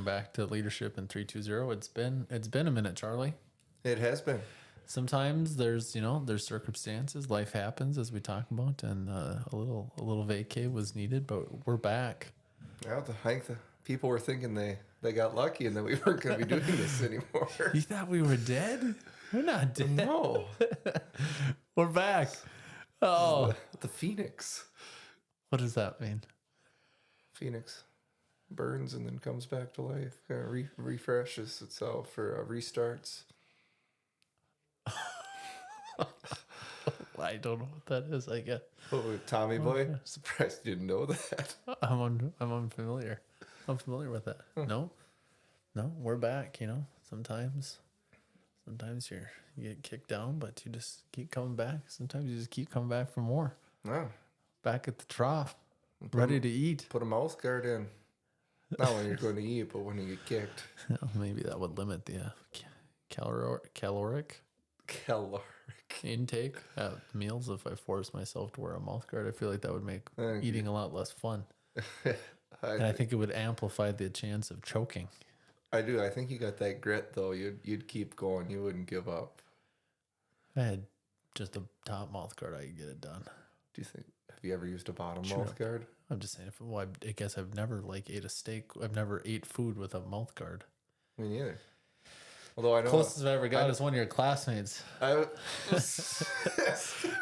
back to leadership in 320. It's been a minute, Charlie. It has been. Sometimes there's circumstances, life happens as we talk about, and a little vacay was needed, but we're back. Yeah, I think the people were thinking they got lucky and that we weren't going to be doing this anymore. You thought we were dead? We're not dead. No. We're back. Oh, The Phoenix. what does that mean? Phoenix burns and then comes back to life. Kind of refreshes itself or restarts. I don't know what that is. I guess Oh, Tommy Boy. Surprised you didn't know that. I'm unfamiliar. I'm familiar with that. No, we're back. Sometimes you get kicked down, but you just keep coming back. Sometimes you just keep coming back for more. No. Back at the trough, ready to eat. Put a mouth guard in. Not when you're going to eat, but when you get kicked. Maybe that would limit the caloric intake at meals. If I force myself to wear a mouth guard, I feel like that would make eating a lot less fun. And I think it would amplify the chance of choking. I do. I think you got that grit, though. You'd keep going. You wouldn't give up. If I had just a top mouth guard, I could get it done. Do you think? Have you ever used a bottom mouth guard? I'm just saying. I guess I've never ate a steak. I've never ate food with a mouth guard. Me neither. Although I know closest I've ever got is one of your classmates. I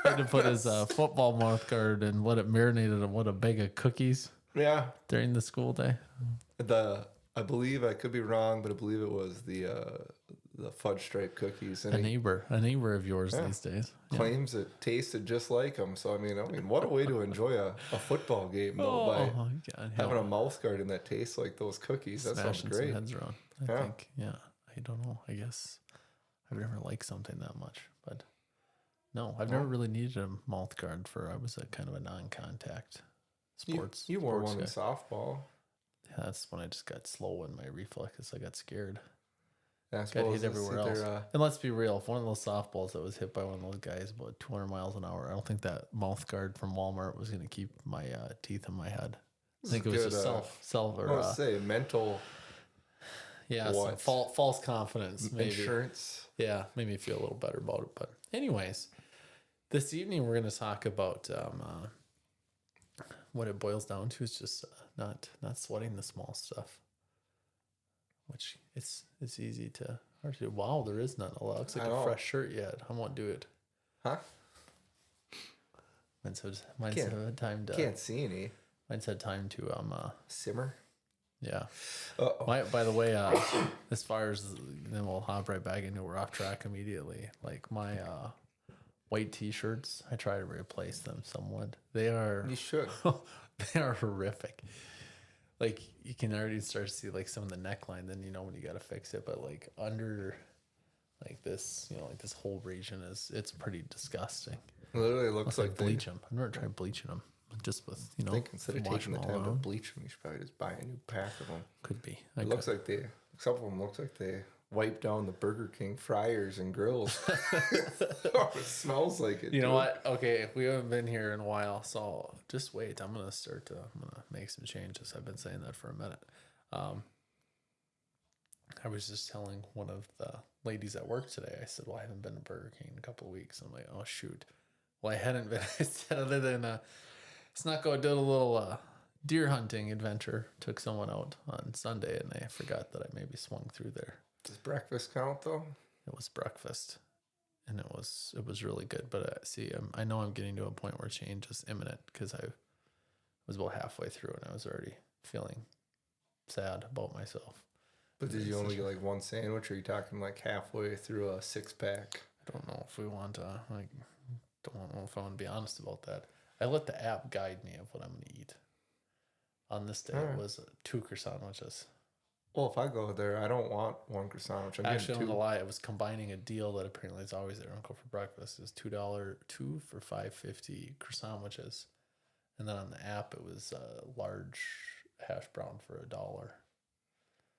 had to put his football mouth guard and let it marinate in a bag of cookies. Yeah. During the school day. I believe, I could be wrong, but I believe it was the fudge stripe cookies. And a neighbor of yours these days claims it tasted just like them. So I mean, what a way to enjoy a football game though, by having a mouth guard and that tastes like those cookies. That sounds great. Some heads around. I think, I don't know. I guess I've never liked something that much, but no, I've never really needed a mouth guard I was a kind of a non-contact sports. You wore one guy. in softball. Yeah, that's when I just got slow in my reflexes. I got scared. Yeah, got hit everywhere else. And let's be real, if one of those softballs that was hit by one of those guys about 200 miles an hour, I don't think that mouth guard from Walmart was going to keep my teeth in my head. I think it was just self or mental. Yeah, some false confidence, maybe. Insurance. Yeah, made me feel a little better about it. But anyways, this evening we're going to talk about what it boils down to is just not sweating the small stuff, which it's easy to hard to do. Wow, there is none. It looks like a fresh shirt yet. I won't do it. Huh? Mine's had time to. Can't see any. Mine's had time to simmer. Yeah. By the way, as far as then we'll hop right back into we're off track immediately. Like my white T-shirts, I try to replace them somewhat. They are. You should. They are horrific. Like you can already start to see like some of the neckline. Then when you got to fix it. But like under, like this, like this whole region it's pretty disgusting. It literally looks like bleach them. I've never tried bleaching them. Just with I think instead of taking the time to bleach them, you should probably just buy a new pack of them. Could be. Looks like some of them looks like they wipe down the Burger King fryers and grills. It smells like it. You know what? Okay, we haven't been here in a while, so just wait. I'm gonna make some changes. I've been saying that for a minute. I was just telling one of the ladies at work today. I said, "Well, I haven't been to Burger King in a couple of weeks." I'm like, "Oh shoot." Well, I hadn't been. I said other than Snuck did a little deer hunting adventure. Took someone out on Sunday, and I forgot that I maybe swung through there. Does breakfast count though? It was breakfast, and it was really good. But I know I'm getting to a point where change is imminent because I was about halfway through, and I was already feeling sad about myself. But did you only get like one sandwich, or are you talking like halfway through a 6-pack? I don't know if we want to. I don't know if I want to be honest about that. I let the app guide me of what I'm going to eat. On this day, it was 2 croissant sandwiches. Well, if I go there, I don't want 1 croissant sandwich. Actually, I'm going to lie. I was combining a deal that apparently is always there. I don't go for breakfast. It's $2 for $5.50 croissant sandwiches. And then on the app, it was a large hash brown for $1.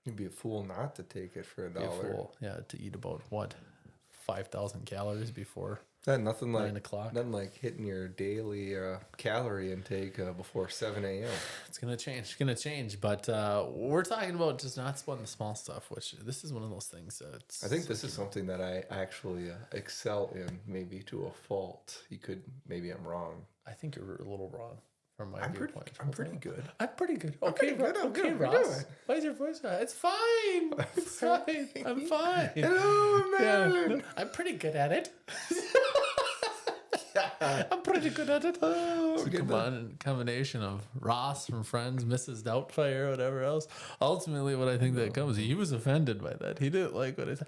You'd be a fool not to take it for $1. Be a fool, yeah, to eat about what? 5,000 calories before Nothing like 9 o'clock. Nothing like hitting your daily calorie intake before 7 a.m. It's gonna change. But we're talking about just not sweating the small stuff, which this is one of those things that's. I think this is something that I actually excel in, maybe to a fault. Maybe I'm wrong. I think you're a little wrong from my viewpoint. I'm pretty good. I'm pretty good. Okay, good. Okay, Ross. Why is your voice high? It's fine. It's fine. I'm fine. Hello, Marilyn. I'm pretty good at it. I'm pretty good at it. Oh, So combination of Ross from Friends, Mrs. Doubtfire, whatever else. Ultimately, what I think that comes, he was offended by that. He didn't like what I said.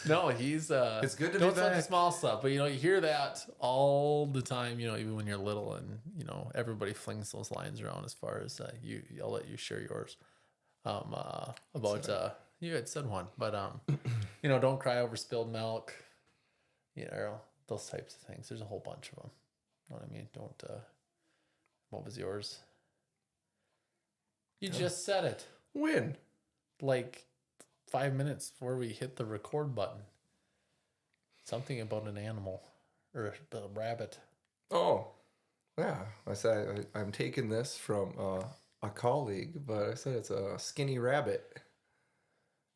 No, he's it's good to don't be sweat back. the small stuff, but you hear that all the time, even when you're little, and everybody flings those lines around as far as I'll let you share yours. About you had said one, but don't cry over spilled milk, those types of things. There's a whole bunch of them. You know what I mean? Don't what was yours? You just said it. When? Like 5 minutes before we hit the record button. Something about an animal or a rabbit. Oh, yeah. I said I'm taking this from a colleague, but I said it's a skinny rabbit.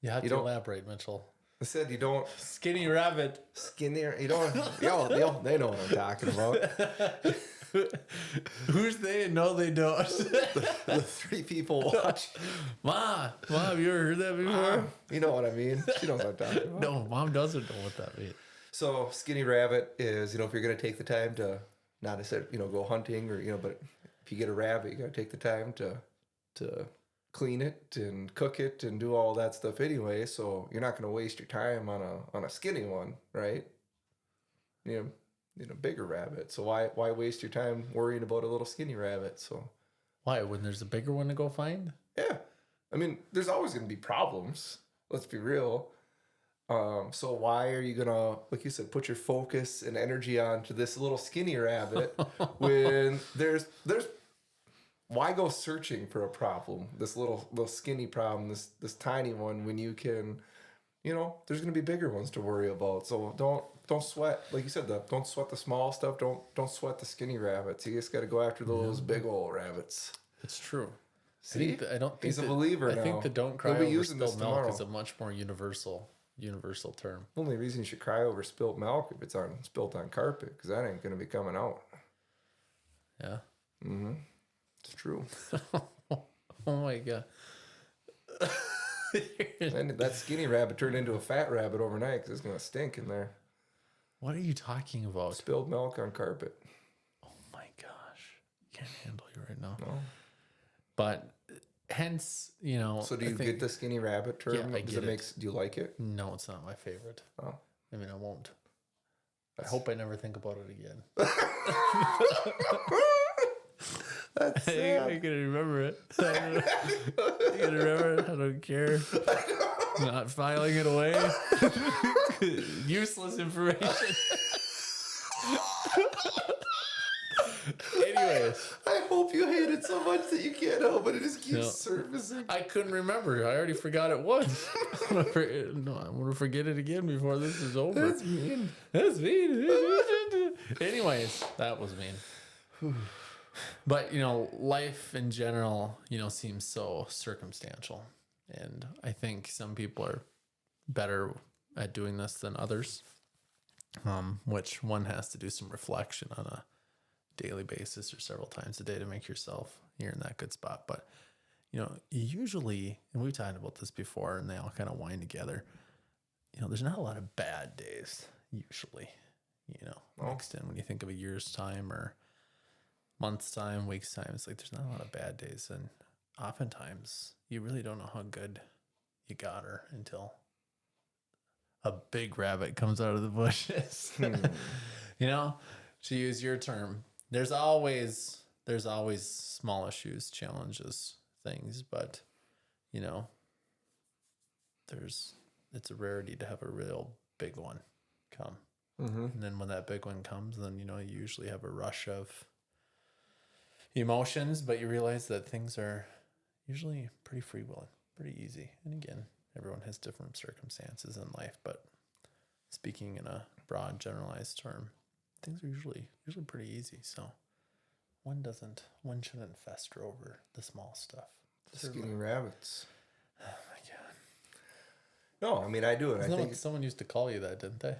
You have to elaborate, Mitchell. I said you don't. Skinny rabbit. Skinnier. You don't. They know what I'm talking about. Who's they? No, they don't. The three people watch. Mom, have you ever heard that before? You know what I mean. She knows what I'm talking about. No, Mom doesn't know what that means. So skinny rabbit is, if you're going to take the time to, not necessarily, go hunting or, but if you get a rabbit, you got to take the time to clean it and cook it and do all that stuff anyway. So you're not going to waste your time on a skinny one, right? You need a bigger rabbit. So why waste your time worrying about a little skinny rabbit? So why, when there's a bigger one to go find? Yeah. I mean, there's always going to be problems. Let's be real. So why are you going to, like you said, put your focus and energy onto this little skinny rabbit when there's why go searching for a problem, this little skinny problem, this tiny one, when you can, there's going to be bigger ones to worry about. So don't sweat, like you said, don't sweat the small stuff. Don't sweat the skinny rabbits. You just got to go after those big old rabbits. It's true. See, I don't think he's a believer now. I think the don't cry over spilled milk is a much more universal term. The only reason you should cry over spilled milk if it's spilt on carpet, because that ain't going to be coming out. Yeah. Mm-hmm. It's true. Oh my God. And that skinny rabbit turned into a fat rabbit overnight because it's going to stink in there. What are you talking about? Spilled milk on carpet. Oh my gosh. Can't handle you right now. No. But hence, So do you get the skinny rabbit term? Yeah, I get it. Do you like it? No, it's not my favorite. Oh. I mean, I won't. I hope I never think about it again. That's sad. I can remember it. I can remember it. I don't care. Not filing it away. Useless information. Anyways. I hope you hate it so much that you can't help but it just keeps surfacing. I couldn't remember. I already forgot it once. I'm going to forget it again before this is over. That's mean. That's mean. Anyways, that was mean. But, life in general, seems so circumstantial. And I think some people are better at doing this than others, which one has to do some reflection on a daily basis or several times a day to make yourself you're in that good spot. But, usually, and we've talked about this before, and they all kind of wind together, there's not a lot of bad days, usually, mixed in when you think of a year's time or month's time, week's time. It's like there's not a lot of bad days, and oftentimes you really don't know how good you got her until a big rabbit comes out of the bushes. To use your term, there's always small issues, challenges, things, but it's a rarity to have a real big one come. Mm-hmm. And then when that big one comes, then you usually have a rush of emotions, but you realize that things are usually pretty free-willing, pretty easy. And again, everyone has different circumstances in life, but speaking in a broad, generalized term, things are usually pretty easy. So one shouldn't fester over the small stuff. Skinny rabbits. Oh my god! No, I mean I do it. Isn't I that think what someone used to call you that, didn't they?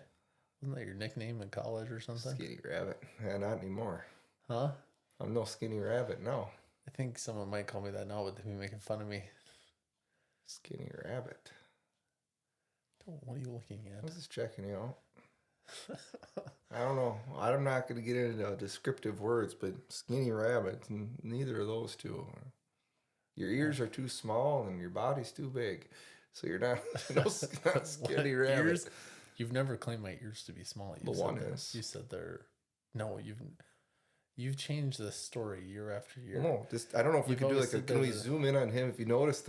Wasn't that your nickname in college or something? skinny rabbit. Yeah, not anymore. Huh? I'm no skinny rabbit. No, I think someone might call me that now, but they'd be making fun of me. skinny rabbit. What are you looking I at? was just checking you out. I don't know. I'm not going to get into descriptive words, but skinny rabbit, neither of those two. Your ears are too small and your body's too big. So you're not, not skinny What, rabbit. ears? You've never claimed my ears to be small. The one is. You said they're. No, you've changed this story year after year. No, just I don't know if we You've could do always like a. said Can we there's a- zoom in on him? If you notice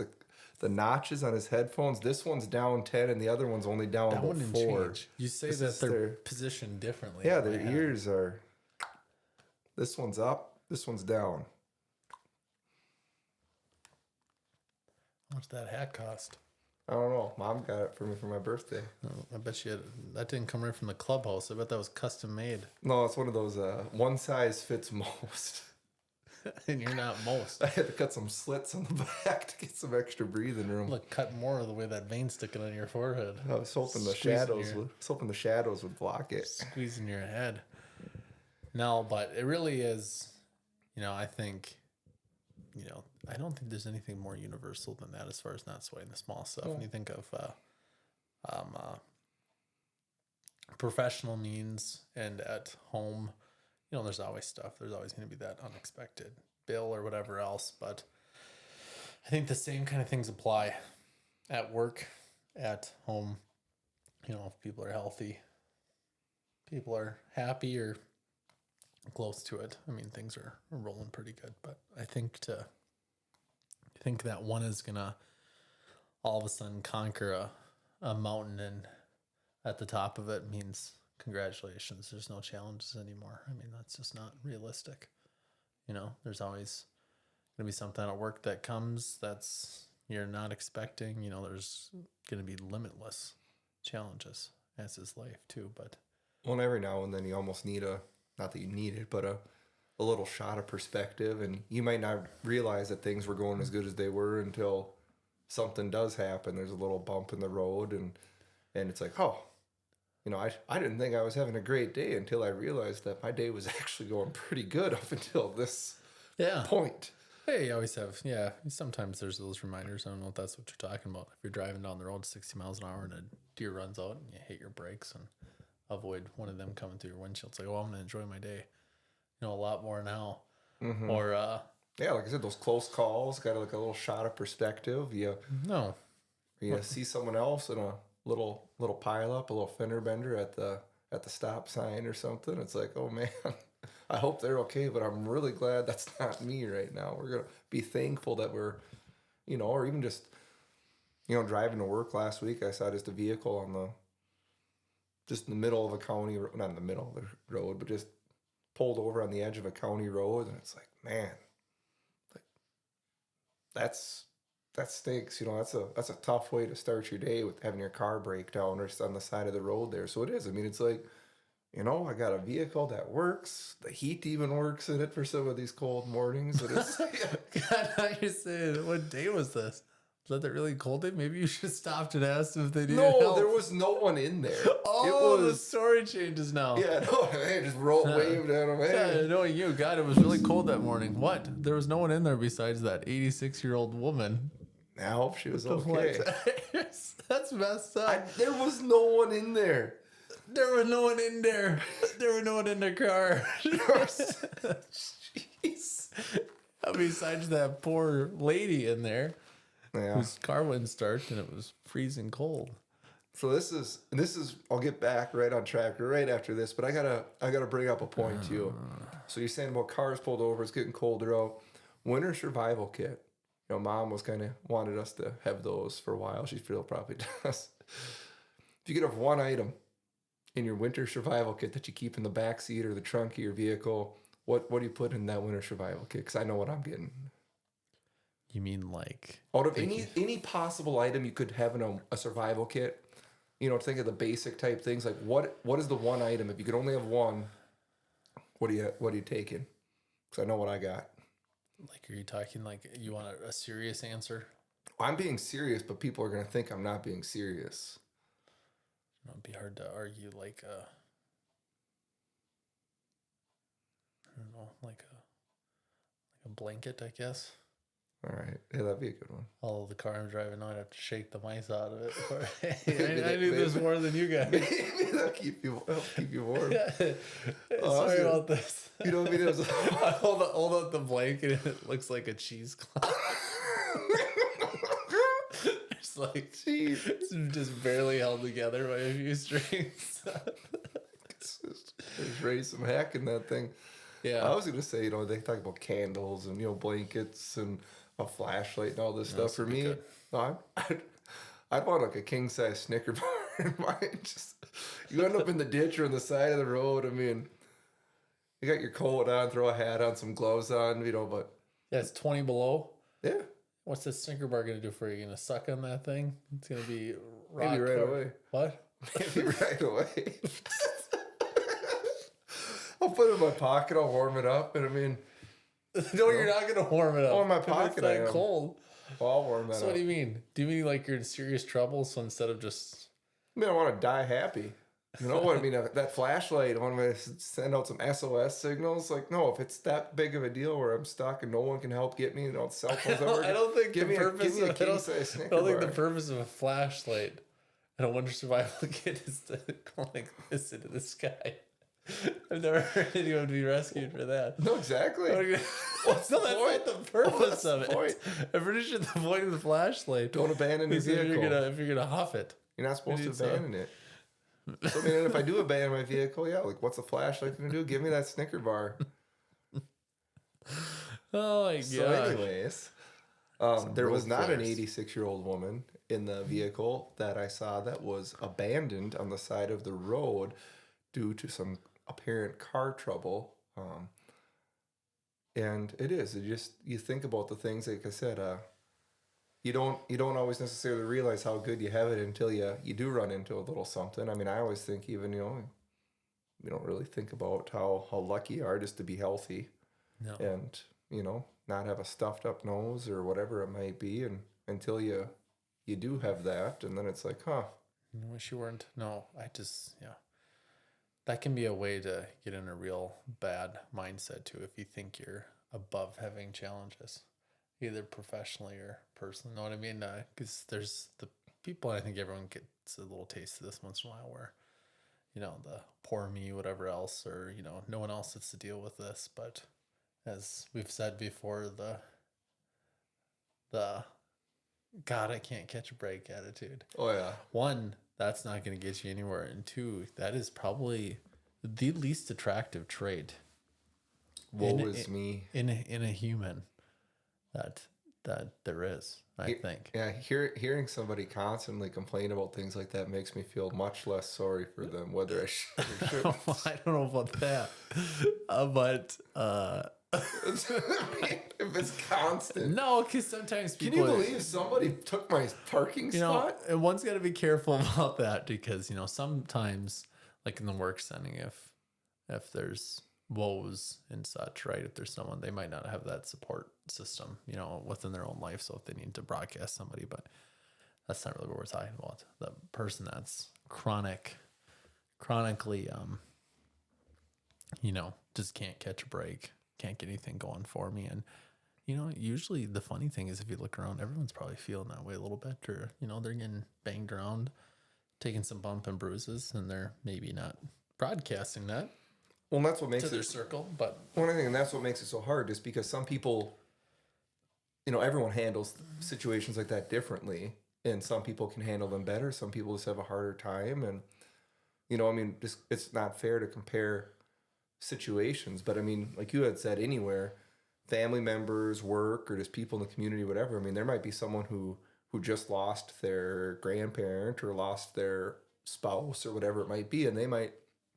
the notches on his headphones, this one's down 10 and the other one's only down That about one didn't 4. change. You say This that is they're their- positioned differently. Yeah, in my their head. ears are. This one's up. This one's down. How much did that hat cost? I don't know. Mom got it for me for my birthday. Oh, I bet that didn't come right from the clubhouse. I bet that was custom made. No, it's one of those one size fits most. And you're not most. I had to cut some slits on the back to get some extra breathing room. Look, cut more of the way that vein's sticking on your forehead. I was hoping the shadows would block it. Squeezing your head. No, but it really is, I think, I don't think there's anything more universal than that as far as not sweating the small stuff. Yeah. When you think of professional means and at home, there's always stuff. There's always going to be that unexpected bill or whatever else. But I think the same kind of things apply at work, at home. If people are healthy, people are happy or close to it. I mean, things are rolling pretty good. But I think that one is gonna all of a sudden conquer a mountain, and at the top of it means congratulations. There's no challenges anymore. I mean, that's just not realistic. There's always gonna be something at work that comes that's you're not expecting. There's gonna be limitless challenges, as is life too. But Well, every now and then you almost need not that you need it, but a little shot of perspective, and you might not realize that things were going as good as they were until something does happen. There's a little bump in the road, and it's like, oh, I didn't think I was having a great day until I realized that my day was actually going pretty good up until this point. Hey, you always have, sometimes there's those reminders. I don't know if that's what you're talking about. If you're driving down the road 60 miles an hour and a deer runs out and you hit your brakes and avoid one of them coming through your windshield, it's like, I'm going to enjoy my day, a lot more now. Mm-hmm. Or, yeah, like I said, those close calls got like a little shot of perspective. You see someone else in a little pile up, a little fender bender at the stop sign or something. It's like, oh man, I hope they're okay, but I'm really glad that's not me right now. We're gonna be thankful that we're, or even just, driving to work last week. I saw just a vehicle just in the middle of a county, not in the middle of the road, but just pulled over on the edge of a county road, and it's like, man, like that stinks. That's a tough way to start your day with having your car break down or just on the side of the road there. So it is. I mean, it's like, I got a vehicle that works. The heat even works in it for some of these cold mornings. It is. God, now you're saying, what day was this? Was that really cold day? Maybe you should stop and ask them if they needed help. No, there was no one in there. Oh, the story changes now. Yeah, no, hey, just waved at him. Hey. Yeah, knowing you, God, it was really cold that morning. What? There was no one in there besides that 86-year-old woman. I hope she was okay. That's messed up. There was no one in there. There was no one in there. There was no one in the car. Jeez. Besides that poor lady in there, Yeah. whose car wouldn't start and it was freezing cold. So this is I'll get back right on track right after this, but I gotta bring up a point to you. So you're saying about cars pulled over, it's getting colder out. Winter survival kit. Mom was kind of wanted us to have those for a while. She still probably does. If you could have one item in your winter survival kit that you keep in the back seat or the trunk of your vehicle, what do you put in that winter survival kit? Because I know what I'm getting. You mean like Out of thinking, any possible item you could have in a survival kit, think of the basic type things. Like what is the one item if you could only have one? What are you taking? Because I know what I got. like, are you talking like you want a serious answer? I'm being serious, but people are gonna think I'm not being serious. It'd be hard to argue like I don't know, like a blanket, I guess. All right, yeah, that'd be a good one. Although the car I'm driving now, I'd have to shake the mice out of it. I Maybe knew this more than you guys. Maybe that'll keep you warm. Sorry about this. You know what I mean? I hold out the blanket and it looks like a cheesecloth. It's like it's just barely held together by a few strings. There's really some hack in that thing. Yeah. I was gonna say, they talk about candles and blankets and a flashlight and all this stuff. For me, no, I'd want like a king size Snicker bar in mine. Just you end up in the ditch or on the side of the road. I mean, you got your coat on, throw a hat on, some gloves on, but Yeah, it's 20 below. yeah, What's this Snicker bar gonna do for you? You gonna suck on that thing? It's gonna be maybe right away. What? Maybe right away. I'll put it in my pocket. I'll warm it up, and I mean, No, you're not gonna warm it up. Oh, in my 'cause pocket, It's I that am. cold. Well, I'll warm that So up. what do you mean? Do you mean like you're in serious trouble? So instead of just I mean, I want to die happy. You know what I mean? That flashlight, I want to send out some SOS signals. Like, no, if it's that big of a deal where I'm stuck and no one can help get me, cell phones don't work. I don't think give the me purpose a of king size Snicker I don't think bar. the purpose of a flashlight and a wonder survival kit is to go like this into the sky. I've never heard anyone be rescued for that. No, exactly. What's no, that's point? not the purpose What's of the it. point? I'm pretty sure the point of the flashlight Don't abandon your is if vehicle. if you're gonna huff it. You're not supposed to need to- abandon it. So, I mean, if I do abandon my vehicle, yeah, like, what's the flashlight going to do? Give me that Snicker bar. Oh my god. So, anyways, there was road not an flares. 86-year-old woman in the vehicle that I saw that was abandoned on the side of the road due to some apparent car trouble. And it is. You think about the things, like I said, you don't always necessarily realize how good you have it until you do run into a little something. I mean, I always think even, we don't really think about how lucky you are just to be healthy No. and, not have a stuffed up nose or whatever it might be. And until you do have that, and then it's like, huh. I wish you weren't. No, yeah. That can be a way to get in a real bad mindset too if you think you're above having challenges, either professionally or personally. Know what I mean? Because there's the people, I think everyone gets a little taste of this once in a while where, the poor me, whatever else, or, no one else has to deal with this. But as we've said before, the God, I can't catch a break attitude. Oh, yeah. One, that's not going to get you anywhere. And two, that is probably the least attractive trait Woe is me. in a human that there is, I think. Yeah, hearing somebody constantly complain about things like that makes me feel much less sorry for them, whether I should or shouldn't. I don't know about that. But If it's constant. no, because sometimes Can people... you believe somebody took my parking spot? And one's got to be careful about that because, sometimes, like in the work setting, if there's woes and such, right? If there's someone, they might not have that support system, within their own life. So if they need to broadcast somebody, but that's not really what we're talking about. The person that's chronically, just can't catch a break, can't get anything going for me. And, usually the funny thing is if you look around, everyone's probably feeling that way a little bit, or, they're getting banged around, taking some bump and bruises, and they're maybe not broadcasting that Well, that's what makes to their it circle. But one thing, and that's what makes it so hard, is because some people, everyone handles situations like that differently, and some people can handle them better. Some people just have a harder time, and just it's not fair to compare situations. But I mean, like you had said, anywhere, family members, work, or just people in the community, whatever. I mean, there might be someone who just lost their grandparent or lost their spouse or whatever it might be, and they might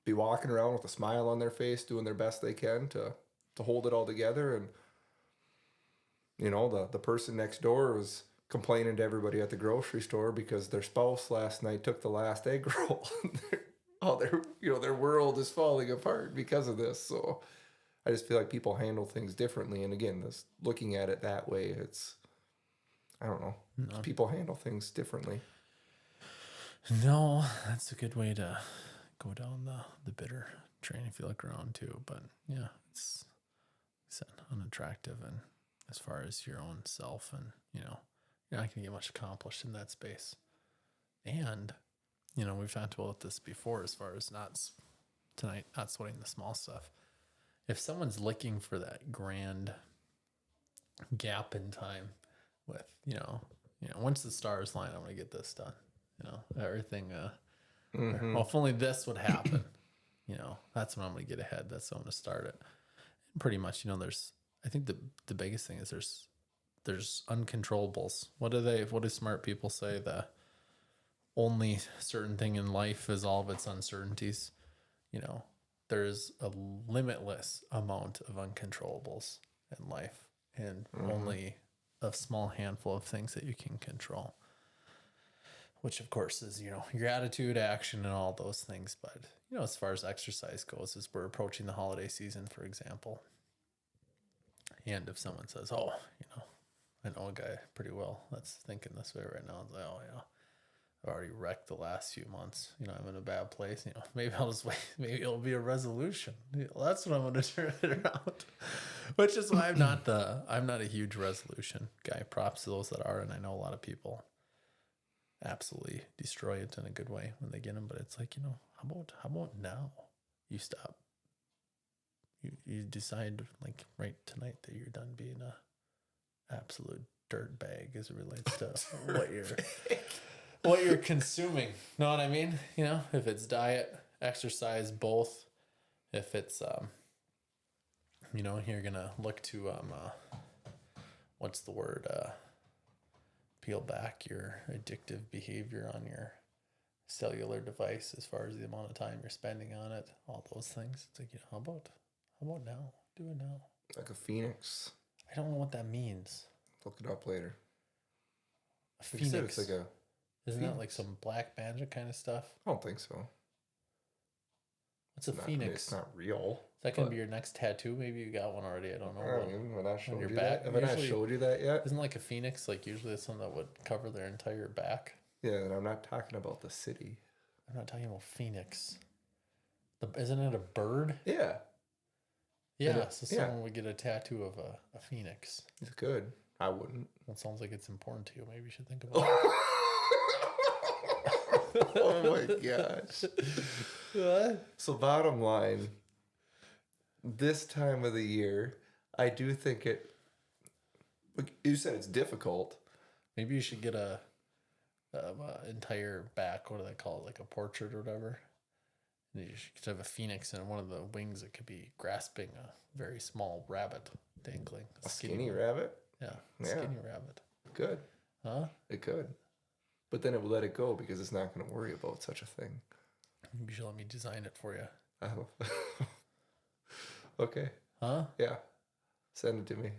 be walking around with a smile on their face, doing their best they can to hold it all together. And the person next door was complaining to everybody at the grocery store because their spouse last night took the last egg roll. Their world is falling apart because of this. So I just feel like people handle things differently. And again, this looking at it that way, I don't know. No. People handle things differently. No, that's a good way to go down the bitter train if you look around too. But yeah, it's unattractive, and as far as your own self, and you're not gonna get much accomplished in that space. And we've talked about this before as far as not sweating the small stuff. If someone's looking for that grand gap in time with once the stars line, I'm gonna get this done. Everything. Well, if only this would happen, that's when I'm gonna get ahead. That's when I'm gonna start it. And pretty much, I think the biggest thing is there's uncontrollables. What do smart people say? The only certain thing in life is all of its uncertainties. There's a limitless amount of uncontrollables in life, and only a small handful of things that you can control, which of course is, your attitude, action, and all those things. But, as far as exercise goes, as we're approaching the holiday season, for example, and if someone says, oh, I know a guy pretty well that's thinking this way right now, it's like, oh, I've already wrecked the last few months. I'm in a bad place. Maybe I'll just wait. Maybe it'll be a resolution. That's what I'm going to turn it around. Which is why I'm not a huge resolution guy. Props to those that are, and I know a lot of people absolutely destroy it in a good way when they get them. But it's like, how about now? You stop. You decide like right tonight that you're done being a absolute dirt bag as it relates to what you're consuming. Know what I mean? If it's diet, exercise, both. If it's you're gonna look to what's the word? Peel back your addictive behavior on your cellular device as far as the amount of time you're spending on it, all those things. It's like, how about now? Do it now. Like a phoenix. I don't know what that means. Look it up later. A phoenix. It's like a Isn't that like some black magic kind of stuff? I don't think so. What's a phoenix? It's not real. Is that going to be your next tattoo? Maybe you got one already. I don't know. Have I showed your you back? that? Have I showed you that yet? Isn't like a phoenix, like usually it's something that would cover their entire back? Yeah, and I'm not talking about the city. I'm not talking about phoenix. Isn't it a bird? Yeah. Yeah, so someone would get a tattoo of a phoenix. It's good. I wouldn't. That sounds like it's important to you. Maybe you should think about it. Oh my gosh. What? So bottom line, this time of the year, I do think you said it's difficult. Maybe you should get a entire back, what do they call it, like a portrait or whatever. And you should have a phoenix, and one of the wings it could be grasping a very small rabbit dangling. A skinny rabbit? Yeah, skinny rabbit. Good. Huh? It could. But then it will let it go because it's not going to worry about such a thing. Maybe you should let me design it for you. Oh. Okay. Huh? Yeah. Send it to me.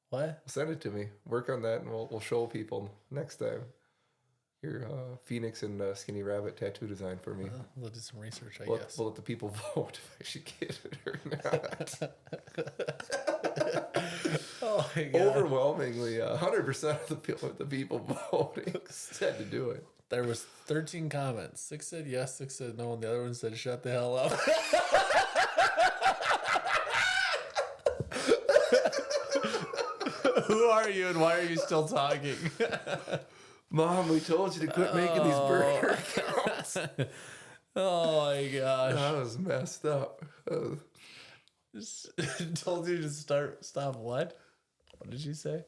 What? Send it to me. Work on that, and we'll show people next time. Your phoenix and skinny rabbit tattoo design for me. We'll do some research, I guess. We'll let the people vote if I should get it or not. Oh my God. Overwhelmingly, 100% of the people voting said to do it. There was 13 comments. 6 said yes, 6 said no, and the other one said shut the hell up. Who are you and why are you still talking? Mom, we told you to quit making these burger accounts. Oh my gosh. That was messed up. Told you to stop what? What did you say?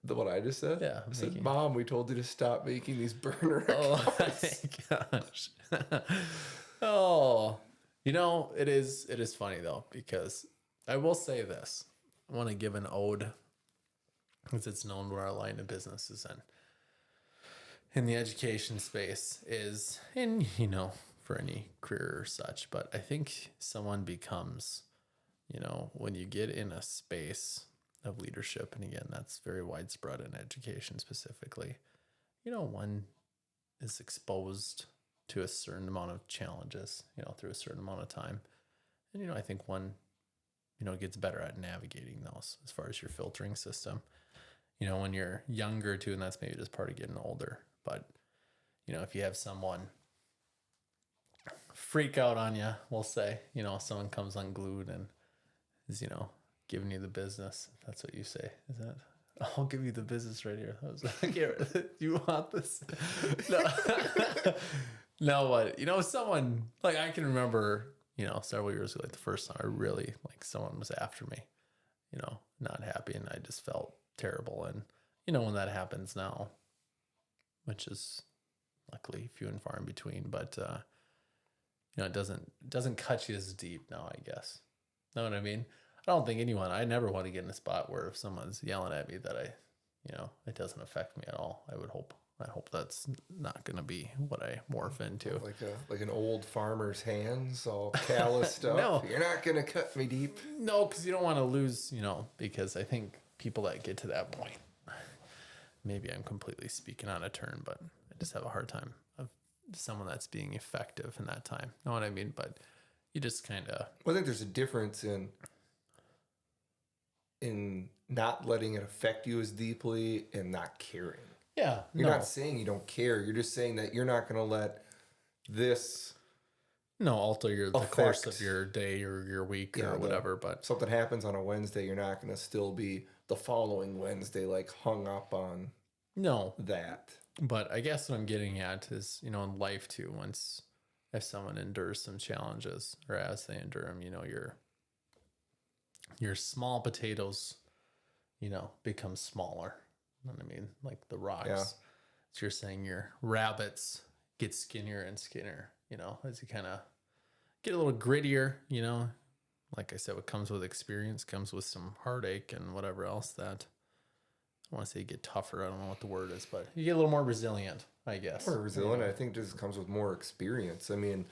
What I just said? Yeah. I said, Mom, we told you to stop making these burner accounts. Oh my gosh. Oh. It is funny though, because I will say this. I want to give an ode, because it's known where our line of business is in the education space is in, for any career or such. But I think someone becomes, when you get in a space of leadership, and again, that's very widespread in education specifically. One is exposed to a certain amount of challenges, through a certain amount of time. And, I think one, gets better at navigating those as far as your filtering system. When you're younger too, and that's maybe just part of getting older. But, if you have someone freak out on you, we'll say, someone comes unglued and is, giving you the business. That's what you say, is that? I'll give you the business right here. I was like, "Here, do you want this?" No, no, but someone like I can remember, several years ago, like the first time I really like someone was after me, not happy, and I just felt terrible. And when that happens now, which is luckily few and far in between, but it doesn't cut you as deep now, I guess. Know what I mean? I don't think I never want to get in a spot where if someone's yelling at me that it doesn't affect me at all. I hope that's not going to be what I morph into. Like an old farmer's hands all calloused up. No. You're not going to cut me deep. No, because you don't want to lose, because I think people that get to that point, maybe I'm completely speaking on a turn, but I just have a hard time of someone that's being effective in that time. Know what I mean? But you just kind of... I think there's a difference in not letting it affect you as deeply and not caring. Yeah. You're not saying you don't care. You're just saying that you're not going to let this alter the course of your day or your week or whatever. But something happens on a Wednesday, you're not going to still be the following Wednesday like hung up on that. But I guess what I'm getting at is, in life too, if someone endures some challenges or as they endure them, your small potatoes, become smaller. You know what I mean? Like the rocks. Yeah. So you're saying your rabbits get skinnier and skinnier, as you kind of get a little grittier, Like I said, what comes with experience comes with some heartache and whatever else that... I want to say you get tougher. I don't know what the word is, but you get a little more resilient, I guess. More resilient. I think just comes with more experience. I mean,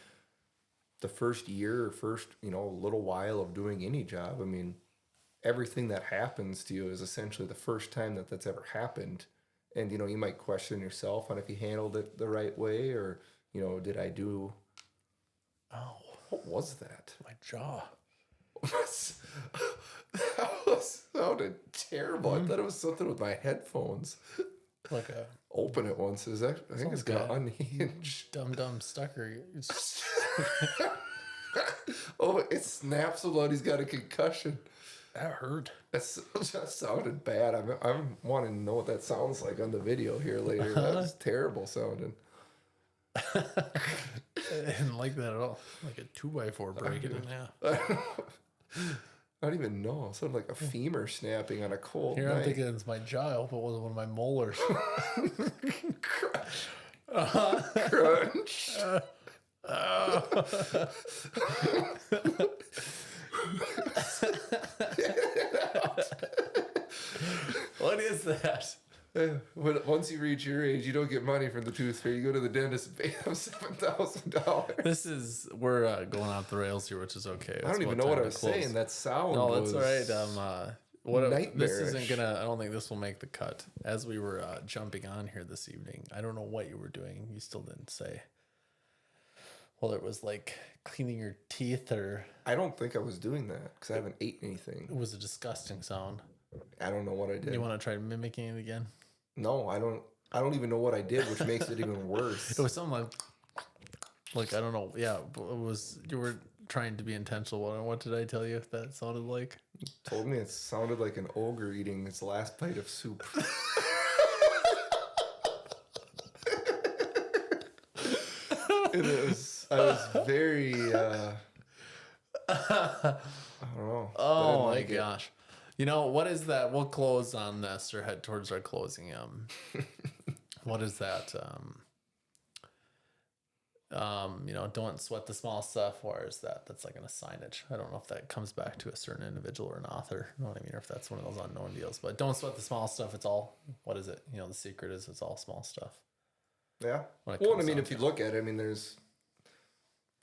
the first year or little while of doing any job, I mean, everything that happens to you is essentially the first time that's ever happened. And, you might question yourself on if you handled it the right way or, did I do... Oh. What was that? My jaw. That sounded terrible. I thought it was something with my headphones. Like a... Open it once. I think it's got unhinged. Dumb stucker. Oh, it snaps so loud he's got a concussion. That hurt. That sounded bad. I'm wanting to know what that sounds like on the video here later. That was terrible sounding. I didn't like that at all. Like a 2x4 breaking in half. I don't even know. It sounded like a femur snapping on a cold Here night. I'm thinking it's my jaw. I hope it wasn't one of my molars. Crunch. What is that? Once you reach your age, you don't get money from the tooth fairy. You go to the dentist and pay them $7,000. We're going off the rails here, which is okay. I don't even know what I was saying. That sound no, was... that's all right. This isn't gonna... I don't think this will make the cut. As we were jumping on here this evening, I don't know what you were doing. You still didn't say. Well, it was like cleaning your teeth or... I don't think I was doing that because I haven't ate anything. It was a disgusting sound. I don't know what I did. You want to try mimicking it again? No, I don't. I don't even know what I did, which makes it even worse. It was something like I don't know. Yeah, it was. You were trying to be intentional. What did I tell you? That sounded like. You told me it sounded like an ogre eating its last bite of soup. It is. I was very. I don't know. Oh my gosh. What is that? We'll close on this or head towards our closing. What is that? Don't sweat the small stuff. Where is that? That's like in a signage. I don't know if that comes back to a certain individual or an author. You know what I mean? Or if that's one of those unknown deals. But don't sweat the small stuff. It's all, what is it? The secret is it's all small stuff. Yeah. Well, I mean, if you look at it, I mean, there's,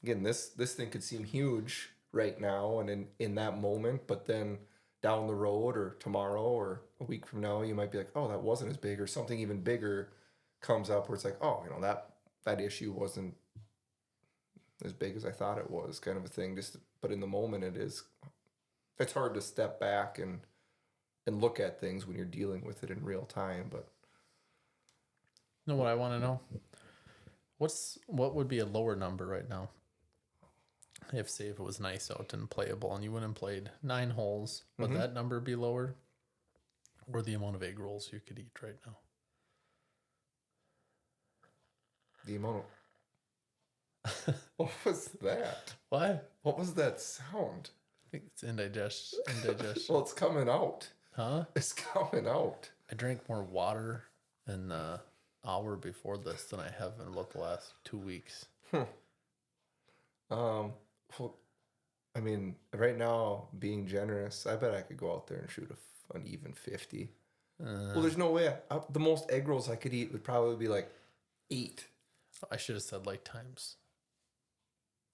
again, this thing could seem huge right now and in that moment, but then down the road or tomorrow or a week from now, you might be like, oh, that wasn't as big, or something even bigger comes up where it's like, oh, that issue wasn't as big as I thought it was, kind of a thing. But in the moment, it's hard to step back and look at things when you're dealing with it in real time. But You know what I want to know? What would be a lower number right now? If it was nice out and playable and you went and played 9 holes, would that number be lower? Or the amount of egg rolls you could eat right now? the amount of what was that? What? What was that sound? I think it's indigestion. Well, it's coming out. Huh? It's coming out. I drank more water in the hour before this than I have in about the last 2 weeks. Well, I mean, right now, being generous, I bet I could go out there and shoot an even 50. Well, there's no way. The most egg rolls I could eat would probably be like 8. I should have said like times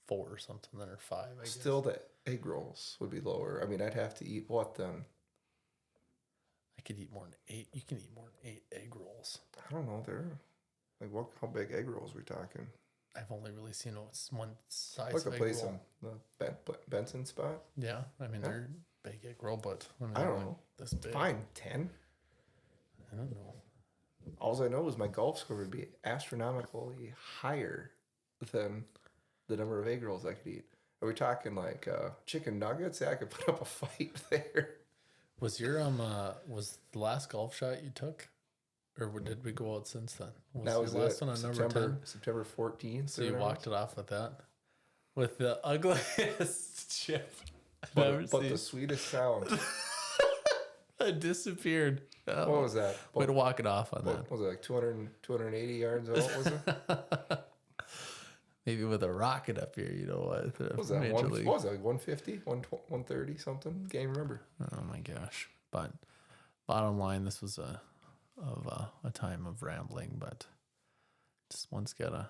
4 or something, then or 5. I guess. Still, the egg rolls would be lower. I mean, I'd have to eat what then? I could eat more than 8. You can eat more than 8 egg rolls. I don't know. They're like how big egg rolls we talking? I've only really seen one size Like a of egg place roll. on the Benson spot. Yeah, I mean they're big egg roll, but I don't know. This big. Fine, 10. I don't know. All I know is my golf score would be astronomically higher than the number of egg rolls I could eat. Are we talking like chicken nuggets? Yeah, I could put up a fight there. Was your was the last golf shot you took, or did we go out since then? That was your last it. one on number 10? September 14th. So you walked it off with that, with the ugliest chip I've ever but seen. the sweetest sound. It disappeared. What was that? Way to walk it off on that. What was it, like 280 yards out, was it? Maybe with a rocket up here, you know what? What was that? What was it, like 150? 130 something? Can't remember. Oh my gosh. But bottom line, this was a time of rambling, but just one's gotta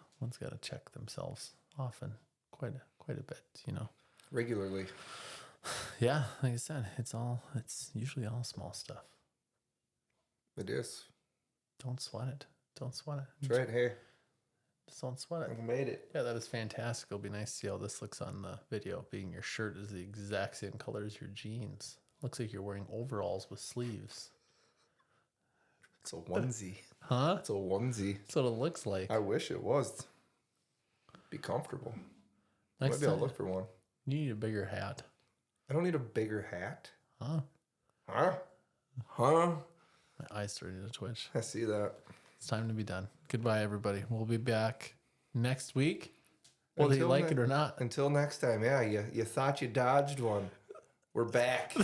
check themselves often quite a bit, you know. Regularly. Yeah, like I said, it's usually all small stuff. It is. Don't sweat it. Don't sweat it. That's right. Hey, Just don't sweat it. I made it. Yeah, that was fantastic. It'll be nice to see how this looks on the video. Being your shirt is the exact same color as your jeans. Looks like you're wearing overalls with sleeves. It's a onesie. Huh? It's a onesie. That's what it looks like. I wish it was. Be comfortable. Next Maybe I'll time, look for one. you need a bigger hat. I don't need a bigger hat. Huh? Huh? Huh? My eyes starting to twitch. I see that. It's time to be done. Goodbye, everybody. We'll be back next week, whether you like it or not. Until next time. Yeah, you thought you dodged one. We're back.